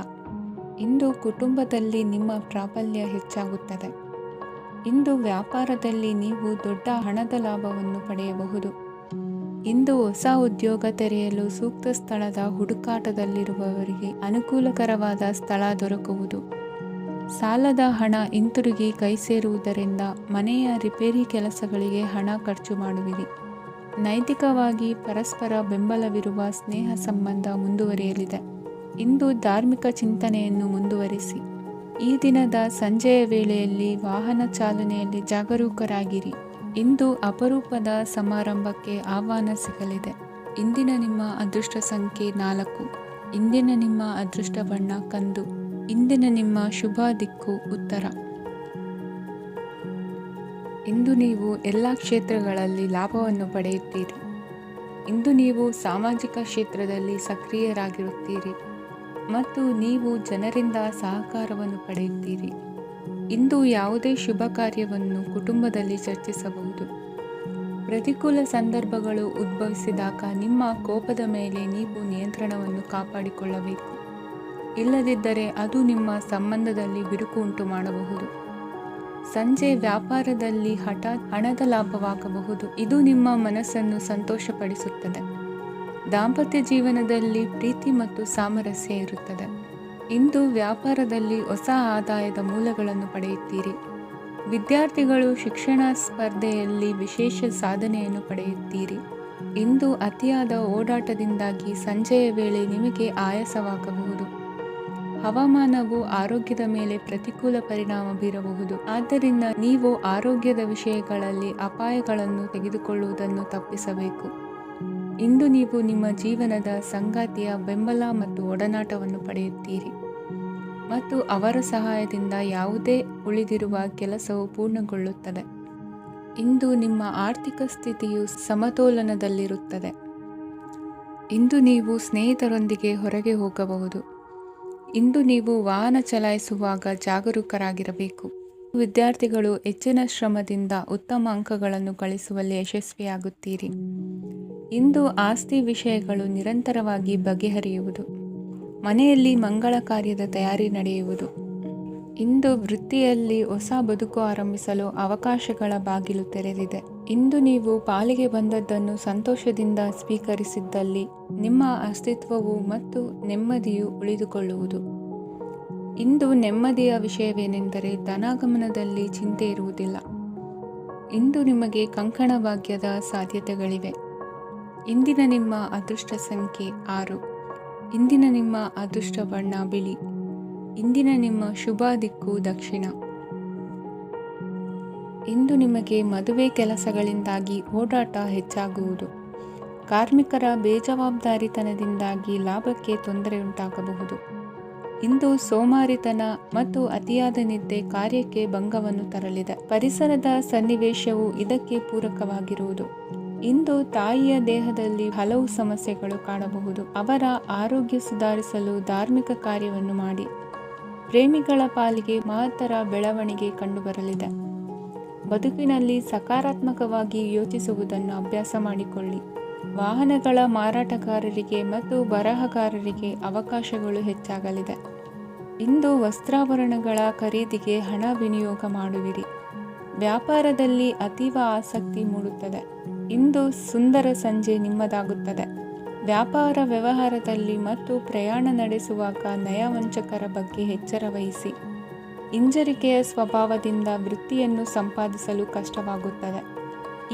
ಇಂದು ಕುಟುಂಬದಲ್ಲಿ ನಿಮ್ಮ ಪ್ರಾಬಲ್ಯ ಹೆಚ್ಚಾಗುತ್ತದೆ. ಇಂದು ವ್ಯಾಪಾರದಲ್ಲಿ ನೀವು ದೊಡ್ಡ ಹಣದ ಲಾಭವನ್ನು ಪಡೆಯಬಹುದು. ಇಂದು ಹೊಸ ಉದ್ಯೋಗ ತೆರೆಯಲು ಸೂಕ್ತ ಸ್ಥಳದ ಹುಡುಕಾಟದಲ್ಲಿರುವವರಿಗೆ ಅನುಕೂಲಕರವಾದ ಸ್ಥಳ ದೊರಕುವುದು. ಸಾಲದ ಹಣ ಹಿಂತಿರುಗಿ ಕೈ ಸೇರುವುದರಿಂದ ಮನೆಯ ರಿಪೇರಿ ಕೆಲಸಗಳಿಗೆ ಹಣ ಖರ್ಚು ಮಾಡುವಿರಿ. ನೈತಿಕವಾಗಿ ಪರಸ್ಪರ ಬೆಂಬಲವಿರುವ ಸ್ನೇಹ ಸಂಬಂಧ ಮುಂದುವರಿಯಲಿದೆ. ಇಂದು ಧಾರ್ಮಿಕ ಚಿಂತನೆಯನ್ನು ಮುಂದುವರಿಸಿ. ಈ ದಿನದ ಸಂಜೆಯ ವೇಳೆಯಲ್ಲಿ ವಾಹನ ಚಾಲನೆಯಲ್ಲಿ ಜಾಗರೂಕರಾಗಿರಿ. ಇಂದು ಅಪರೂಪದ ಸಮಾರಂಭಕ್ಕೆ ಆಹ್ವಾನ ಸಿಗಲಿದೆ. ಇಂದಿನ ನಿಮ್ಮ ಅದೃಷ್ಟ ಸಂಖ್ಯೆ 4. ಇಂದಿನ ನಿಮ್ಮ ಅದೃಷ್ಟ ಬಣ್ಣ ಕಂದು. ಇಂದಿನ ನಿಮ್ಮ ಶುಭ ದಿಕ್ಕು ಉತ್ತರ. ಇಂದು ನೀವು ಎಲ್ಲ ಕ್ಷೇತ್ರಗಳಲ್ಲಿ ಲಾಭವನ್ನು ಪಡೆಯುತ್ತೀರಿ. ಇಂದು ನೀವು ಸಾಮಾಜಿಕ ಕ್ಷೇತ್ರದಲ್ಲಿ ಸಕ್ರಿಯರಾಗಿರುತ್ತೀರಿ ಮತ್ತು ನೀವು ಜನರಿಂದ ಸಹಕಾರವನ್ನು ಪಡೆಯುತ್ತೀರಿ. ಇಂದು ಯಾವುದೇ ಶುಭ ಕಾರ್ಯವನ್ನು ಕುಟುಂಬದಲ್ಲಿ ಚರ್ಚಿಸಬಹುದು. ಪ್ರತಿಕೂಲ ಸಂದರ್ಭಗಳು ಉದ್ಭವಿಸಿದಾಗ ನಿಮ್ಮ ಕೋಪದ ಮೇಲೆ ನೀವು ನಿಯಂತ್ರಣವನ್ನು ಕಾಪಾಡಿಕೊಳ್ಳಬೇಕು. ಇಲ್ಲದಿದ್ದರೆ ಅದು ನಿಮ್ಮ ಸಂಬಂಧದಲ್ಲಿ ಬಿರುಕು ಉಂಟು ಮಾಡಬಹುದು. ಸಂಜೆ ವ್ಯಾಪಾರದಲ್ಲಿ ಹಠಾತ್ ಹಣದ ಲಾಭವಾಗಬಹುದು. ಇದು ನಿಮ್ಮ ಮನಸ್ಸನ್ನು ಸಂತೋಷಪಡಿಸುತ್ತದೆ. ದಾಂಪತ್ಯ ಜೀವನದಲ್ಲಿ ಪ್ರೀತಿ ಮತ್ತು ಸಾಮರಸ್ಯ ಇರುತ್ತದೆ. ಇಂದು ವ್ಯಾಪಾರದಲ್ಲಿ ಹೊಸ ಆದಾಯದ ಮೂಲಗಳನ್ನು ಪಡೆಯುತ್ತೀರಿ. ವಿದ್ಯಾರ್ಥಿಗಳು ಶಿಕ್ಷಣ ಸ್ಪರ್ಧೆಯಲ್ಲಿ ವಿಶೇಷ ಸಾಧನೆಯನ್ನು ಪಡೆಯುತ್ತೀರಿ. ಇಂದು ಅತಿಯಾದ ಓಡಾಟದಿಂದಾಗಿ ಸಂಜೆಯ ವೇಳೆ ನಿಮಗೆ ಆಯಾಸವಾಗಬಹುದು. ಹವಾಮಾನವು ಆರೋಗ್ಯದ ಮೇಲೆ ಪ್ರತಿಕೂಲ ಪರಿಣಾಮ ಬೀರಬಹುದು. ಆದ್ದರಿಂದ ನೀವು ಆರೋಗ್ಯದ ವಿಷಯಗಳಲ್ಲಿ ಅಪಾಯಗಳನ್ನು ತೆಗೆದುಕೊಳ್ಳುವುದನ್ನು ತಪ್ಪಿಸಬೇಕು. ಇಂದು ನೀವು ನಿಮ್ಮ ಜೀವನದ ಸಂಗಾತಿಯ ಬೆಂಬಲ ಮತ್ತು ಒಡನಾಟವನ್ನು ಪಡೆಯುತ್ತೀರಿ ಮತ್ತು ಅವರ ಸಹಾಯದಿಂದ ಯಾವುದೇ ಉಳಿದಿರುವ ಕೆಲಸವು ಪೂರ್ಣಗೊಳ್ಳುತ್ತದೆ. ಇಂದು ನಿಮ್ಮ ಆರ್ಥಿಕ ಸ್ಥಿತಿಯು ಸಮತೋಲನದಲ್ಲಿರುತ್ತದೆ. ಇಂದು ನೀವು ಸ್ನೇಹಿತರೊಂದಿಗೆ ಹೊರಗೆ ಹೋಗಬಹುದು. ಇಂದು ನೀವು ವಾಹನ ಚಲಾಯಿಸುವಾಗ ಜಾಗರೂಕರಾಗಿರಬೇಕು. ವಿದ್ಯಾರ್ಥಿಗಳು ಹೆಚ್ಚಿನ ಶ್ರಮದಿಂದ ಉತ್ತಮ ಅಂಕಗಳನ್ನು ಗಳಿಸುವಲ್ಲಿ ಯಶಸ್ವಿಯಾಗುತ್ತೀರಿ. ಇಂದು ಆಸ್ತಿ ವಿಷಯಗಳು ನಿರಂತರವಾಗಿ ಬಗೆಹರಿಯುವುದು. ಮನೆಯಲ್ಲಿ ಮಂಗಳ ಕಾರ್ಯದ ತಯಾರಿ ನಡೆಯುವುದು. ಇಂದು ವೃತ್ತಿಯಲ್ಲಿ ಹೊಸ ಬದುಕು ಆರಂಭಿಸಲು ಅವಕಾಶಗಳ ಬಾಗಿಲು ತೆರೆದಿದೆ. ಇಂದು ನೀವು ಪಾಲಿಗೆ ಬಂದದ್ದನ್ನು ಸಂತೋಷದಿಂದ ಸ್ವೀಕರಿಸಿದ್ದಲ್ಲಿ ನಿಮ್ಮ ಅಸ್ತಿತ್ವವು ಮತ್ತು ನೆಮ್ಮದಿಯು ಉಳಿದುಕೊಳ್ಳುವುದು. ಇಂದು ನೆಮ್ಮದಿಯ ವಿಷಯವೇನೆಂದರೆ ಧನಾಗಮನದಲ್ಲಿ ಚಿಂತೆ ಇರುವುದಿಲ್ಲ. ಇಂದು ನಿಮಗೆ ಕಂಕಣ ಭಾಗ್ಯದ ಸಾಧ್ಯತೆಗಳಿವೆ. ಇಂದಿನ ನಿಮ್ಮ ಅದೃಷ್ಟ ಸಂಖ್ಯೆ 6. ಇಂದಿನ ನಿಮ್ಮ ಅದೃಷ್ಟ ಬಣ್ಣ ಬಿಳಿ. ಇಂದಿನ ನಿಮ್ಮ ಶುಭ ದಿಕ್ಕು ದಕ್ಷಿಣ. ಇಂದು ನಿಮಗೆ ಮದುವೆ ಕೆಲಸಗಳಿಂದಾಗಿ ಓಡಾಟ ಹೆಚ್ಚಾಗುವುದು. ಕಾರ್ಮಿಕರ ಬೇಜವಾಬ್ದಾರಿತನದಿಂದಾಗಿ ಲಾಭಕ್ಕೆ ತೊಂದರೆಯುಂಟಾಗಬಹುದು. ಇಂದು ಸೋಮಾರಿತನ ಮತ್ತು ಅತಿಯಾದ ನಿದ್ದೆ ಕಾರ್ಯಕ್ಕೆ ಭಂಗವನ್ನು ತರಲಿದೆ. ಪರಿಸರದ ಸನ್ನಿವೇಶವು ಇದಕ್ಕೆ ಪೂರಕವಾಗಿರುವುದು. ಇಂದು ತಾಯಿಯ ದೇಹದಲ್ಲಿ ಹಲವು ಸಮಸ್ಯೆಗಳು ಕಾಣಬಹುದು. ಅವರ ಆರೋಗ್ಯ ಸುಧಾರಿಸಲು ಧಾರ್ಮಿಕ ಕಾರ್ಯವನ್ನು ಮಾಡಿ. ಪ್ರೇಮಿಗಳ ಪಾಲಿಗೆ ಮಹತ್ತರ ಬೆಳವಣಿಗೆ ಕಂಡುಬರಲಿದೆ. ಬದುಕಿನಲ್ಲಿ ಸಕಾರಾತ್ಮಕವಾಗಿ ಯೋಚಿಸುವುದನ್ನು ಅಭ್ಯಾಸ ಮಾಡಿಕೊಳ್ಳಿ. ವಾಹನಗಳ ಮಾರಾಟಗಾರರಿಗೆ ಮತ್ತು ಬರಹಗಾರರಿಗೆ ಅವಕಾಶಗಳು ಹೆಚ್ಚಾಗಲಿದೆ. ಇಂದು ವಸ್ತ್ರಾಭರಣಗಳ ಖರೀದಿಗೆ ಹಣ ವಿನಿಯೋಗ ಮಾಡುವಿರಿ. ವ್ಯಾಪಾರದಲ್ಲಿ ಅತೀವ ಆಸಕ್ತಿ ಮೂಡುತ್ತದೆ. ಇಂದು ಸುಂದರ ಸಂಜೆ ನಿಮ್ಮದಾಗುತ್ತದೆ. ವ್ಯಾಪಾರ ವ್ಯವಹಾರದಲ್ಲಿ ಮತ್ತು ಪ್ರಯಾಣ ನಡೆಸುವಾಗ ನಯವಂಚಕರ ಬಗ್ಗೆ ಎಚ್ಚರ ವಹಿಸಿ. ಹಿಂಜರಿಕೆಯ ಸ್ವಭಾವದಿಂದ ವೃತ್ತಿಯನ್ನು ಸಂಪಾದಿಸಲು ಕಷ್ಟವಾಗುತ್ತದೆ.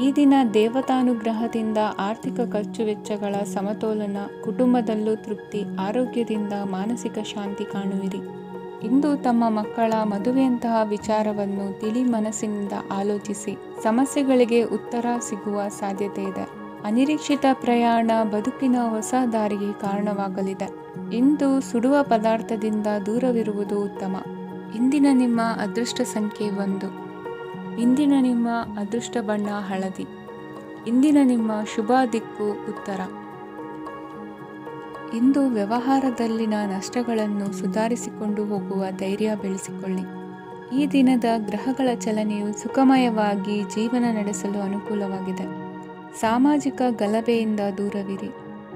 ಈ ದಿನ ದೇವತಾನುಗ್ರಹದಿಂದ ಆರ್ಥಿಕ ಖರ್ಚು ವೆಚ್ಚಗಳ ಸಮತೋಲನ, ಕುಟುಂಬದಲ್ಲೂ ತೃಪ್ತಿ, ಆರೋಗ್ಯದಿಂದ ಮಾನಸಿಕ ಶಾಂತಿ ಕಾಣುವಿರಿ. ಇಂದು ತಮ್ಮ ಮಕ್ಕಳ ಮದುವೆಯಂತಹ ವಿಚಾರವನ್ನು ತಿಳಿ ಮನಸ್ಸಿನಿಂದ ಆಲೋಚಿಸಿ ಸಮಸ್ಯೆಗಳಿಗೆ ಉತ್ತರ ಸಿಗುವ ಸಾಧ್ಯತೆ ಇದೆ. ಅನಿರೀಕ್ಷಿತ ಪ್ರಯಾಣ ಬದುಕಿನ ಹೊಸ ದಾರಿಗೆ ಕಾರಣವಾಗಲಿದೆ. ಇಂದು ಸುಡುವ ಪದಾರ್ಥದಿಂದ ದೂರವಿರುವುದು ಉತ್ತಮ. ಇಂದಿನ ನಿಮ್ಮ ಅದೃಷ್ಟ ಸಂಖ್ಯೆ 1. ಇಂದಿನ ನಿಮ್ಮ ಅದೃಷ್ಟ ಬಣ್ಣ ಹಳದಿ. ಇಂದಿನ ನಿಮ್ಮ ಶುಭ ದಿಕ್ಕು ಉತ್ತರ. ಇಂದು ವ್ಯವಹಾರದಲ್ಲಿನ ನಷ್ಟಗಳನ್ನು ಸುಧಾರಿಸಿಕೊಂಡು ಹೋಗುವ ಧೈರ್ಯ ಬೆಳೆಸಿಕೊಳ್ಳಿ. ಈ ದಿನದ ಗ್ರಹಗಳ ಚಲನೆಯು ಸುಖಮಯವಾಗಿ ಜೀವನ ನಡೆಸಲು ಅನುಕೂಲವಾಗಿದೆ. ಸಾಮಾಜಿಕ ಗಲಭೆಯಿಂದ ದೂರವಿರಿ.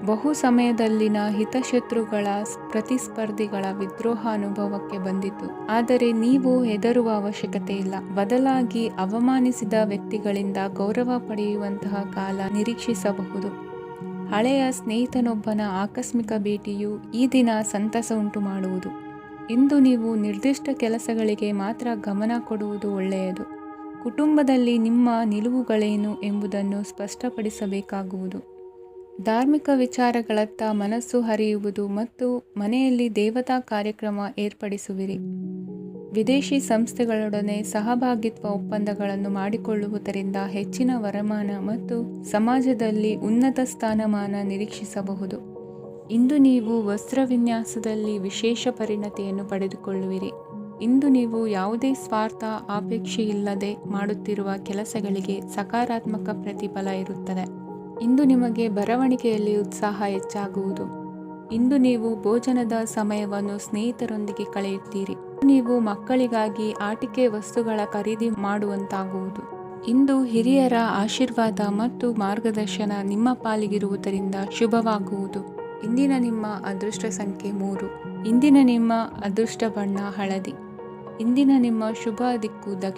ಬಹು ಸಮಯದಲ್ಲಿನ ಹಿತಶತ್ರುಗಳ ಪ್ರತಿಸ್ಪರ್ಧಿಗಳ ವಿದ್ರೋಹ ಅನುಭವಕ್ಕೆ ಬಂದಿತು. ಆದರೆ ನೀವು ಹೆದರುವ ಅವಶ್ಯಕತೆ ಇಲ್ಲ. ಬದಲಾಗಿ ಅವಮಾನಿಸಿದ ವ್ಯಕ್ತಿಗಳಿಂದ ಗೌರವ ಪಡೆಯುವಂತಹ ಕಾಲ ನಿರೀಕ್ಷಿಸಬಹುದು. ಹಳೆಯ ಸ್ನೇಹಿತನೊಬ್ಬನ ಆಕಸ್ಮಿಕ ಭೇಟಿಯು ಈ ದಿನ ಸಂತಸ ಉಂಟು ಮಾಡುವುದು. ಇಂದು ನೀವು ನಿರ್ದಿಷ್ಟ ಕೆಲಸಗಳಿಗೆ ಮಾತ್ರ ಗಮನ ಕೊಡುವುದು ಒಳ್ಳೆಯದು. ಕುಟುಂಬದಲ್ಲಿ ನಿಮ್ಮ ನಿಲುವುಗಳೇನು ಎಂಬುದನ್ನು ಸ್ಪಷ್ಟಪಡಿಸಬೇಕಾಗುವುದು. ಧಾರ್ಮಿಕ ವಿಚಾರಗಳತ್ತ ಮನಸ್ಸು ಹರಿಯುವುದು ಮತ್ತು ಮನೆಯಲ್ಲಿ ದೇವತಾ ಕಾರ್ಯಕ್ರಮ ಏರ್ಪಡಿಸುವಿರಿ. ವಿದೇಶಿ ಸಂಸ್ಥೆಗಳೊಡನೆ ಸಹಭಾಗಿತ್ವ ಒಪ್ಪಂದಗಳನ್ನು ಮಾಡಿಕೊಳ್ಳುವುದರಿಂದ ಹೆಚ್ಚಿನ ವರಮಾನ ಮತ್ತು ಸಮಾಜದಲ್ಲಿ ಉನ್ನತ ಸ್ಥಾನಮಾನ ನಿರೀಕ್ಷಿಸಬಹುದು. ಇಂದು ನೀವು ವಸ್ತ್ರವಿನ್ಯಾಸದಲ್ಲಿ ವಿಶೇಷ ಪರಿಣತಿಯನ್ನು ಪಡೆದುಕೊಳ್ಳುವಿರಿ. ಇಂದು ನೀವು ಯಾವುದೇ ಸ್ವಾರ್ಥ ಅಪೇಕ್ಷೆಯಿಲ್ಲದೆ ಮಾಡುತ್ತಿರುವ ಕೆಲಸಗಳಿಗೆ ಸಕಾರಾತ್ಮಕ ಪ್ರತಿಫಲ ಇರುತ್ತದೆ. ಇಂದು ನಿಮಗೆ ಬರವಣಿಗೆಯಲ್ಲಿ ಉತ್ಸಾಹ ಹೆಚ್ಚಾಗುವುದು. ಇಂದು ನೀವು ಭೋಜನದ ಸಮಯವನ್ನು ಸ್ನೇಹಿತರೊಂದಿಗೆ ಕಳೆಯುತ್ತೀರಿ. ನೀವು ಮಕ್ಕಳಿಗಾಗಿ ಆಟಿಕೆ ವಸ್ತುಗಳ ಖರೀದಿ ಮಾಡುವಂತಾಗುವುದು. ಇಂದು ಹಿರಿಯರ ಆಶೀರ್ವಾದ ಮತ್ತು ಮಾರ್ಗದರ್ಶನ ನಿಮ್ಮ ಪಾಲಿಗಿರುವುದರಿಂದ ಶುಭವಾಗುವುದು. ಇಂದಿನ ನಿಮ್ಮ ಅದೃಷ್ಟ ಸಂಖ್ಯೆ 3. ಇಂದಿನ ನಿಮ್ಮ ಅದೃಷ್ಟ ಬಣ್ಣ ಹಳದಿ. ಇಂದಿನ ನಿಮ್ಮ ಶುಭ ದಿಕ್ಕು ದಕ್ಷಿಣ.